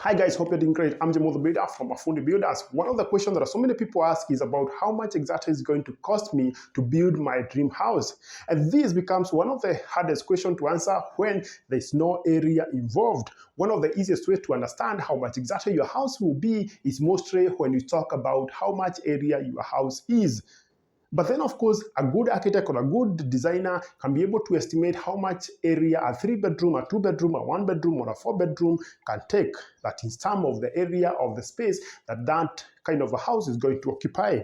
Hi guys, hope you're doing great. I'm Jamo the Builder from Afundi Builders. One of the questions that so many people ask is about how much exactly is going to cost me to build my dream house. And this becomes one of the hardest questions to answer when there's no area involved. One of the easiest ways to understand how much exactly your house will be is mostly when you talk about how much area your house is. But then, of course, a good architect or a good designer can be able to estimate how much area a 3-bedroom, a 2-bedroom, a 1-bedroom, or a 4-bedroom can take. That is some of the area of the space that kind of a house is going to occupy.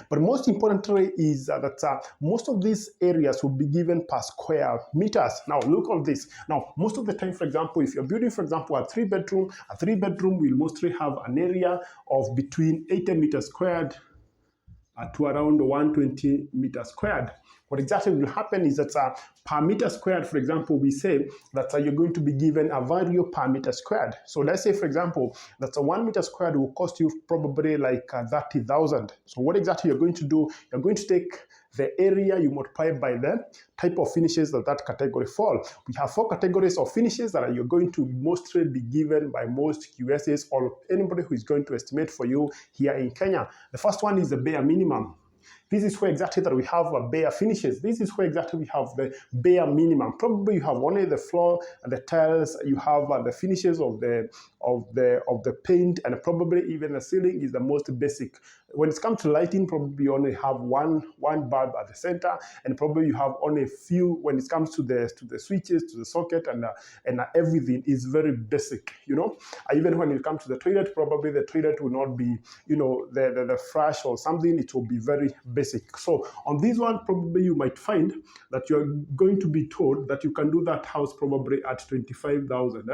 But most importantly is that most of these areas will be given per square meters. Now, look at this. Now, most of the time, for example, if you're building, for example, a 3-bedroom will mostly have an area of between 80 meters squared to around 120 meters squared. What exactly will happen is that per meter squared, for example, we say that you're going to be given a value per meter squared. So let's say, for example, that a 1 meter squared will cost you probably like 30,000. So what exactly you're going to do, you're going to take the area, you multiply by the type of finishes that category fall. We have 4 categories of finishes that you're going to mostly be given by most QSs or anybody who is going to estimate for you here in Kenya. The first one is the bare minimum. This is where exactly that we have bare finishes. This is where exactly we have the bare minimum. Probably you have only the floor and the tiles. You have the finishes of the paint, and probably even the ceiling is the most basic. When it comes to lighting, probably you only have one bulb at the center, and probably you have only a few when it comes to the switches, to the socket, and everything is very basic. Even when it comes to the toilet, probably the toilet will not be the flush or something. It will be very basic. So on this one, probably you might find that you're going to be told that you can do that house probably at 25,000.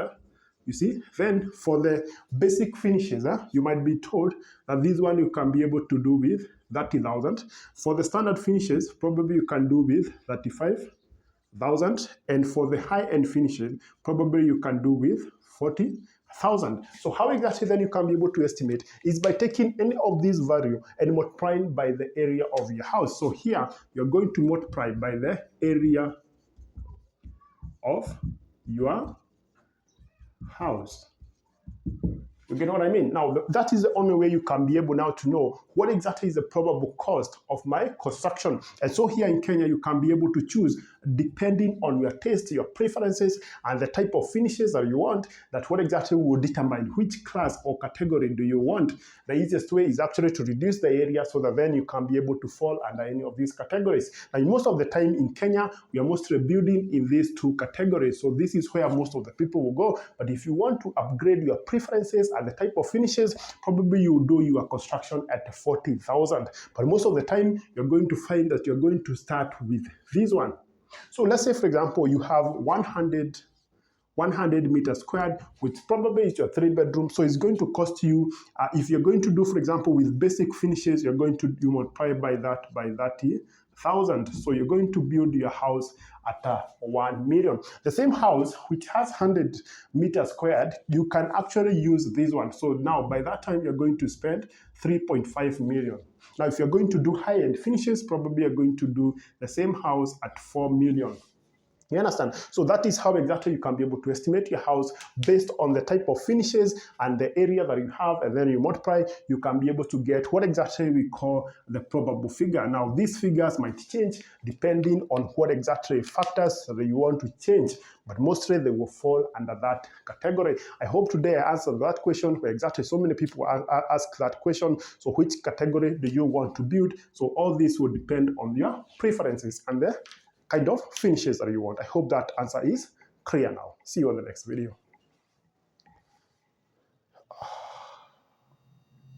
You see, then for the basic finishes, you might be told that this one you can be able to do with 30,000. For the standard finishes, probably you can do with 35,000. And for the high-end finishes, probably you can do with 40,000. So how exactly then you can be able to estimate is by taking any of these value and multiplying by the area of your house. So here, you're going to multiply by the area of your house. You get what I mean? Now, that is the only way you can be able now to know what exactly is the probable cost of my construction. And so here in Kenya, you can be able to choose depending on your taste, your preferences, and the type of finishes that you want, that what exactly will determine which class or category do you want. The easiest way is actually to reduce the area so that then you can be able to fall under any of these categories. Now, most of the time in Kenya, we are mostly building in these 2 categories. So this is where most of the people will go. But if you want to upgrade your preferences and the type of finishes, probably you will do your construction at 40,000. But most of the time, you're going to find that you're going to start with this one. So let's say, for example, you have 100 meters squared, which probably is your 3-bedroom. So it's going to cost you, if you're going to do, for example, with basic finishes, you're going to multiply by that by 30,000. So you're going to build your house at 1 million. The same house, which has 100 meters squared, you can actually use this one. So now by that time, you're going to spend 3.5 million. Now, if you're going to do high-end finishes, probably you're going to do the same house at 4 million. You understand? So that is how exactly you can be able to estimate your house based on the type of finishes and the area that you have, and then you multiply, you can be able to get what exactly we call the probable figure. Now, these figures might change depending on what exactly factors that you want to change, but mostly they will fall under that category. I hope today I answered that question where exactly so many people ask that question. So which category do you want to build? So all this will depend on your preferences and the kind of finishes that you want. I hope that answer is clear now. See you on the next video.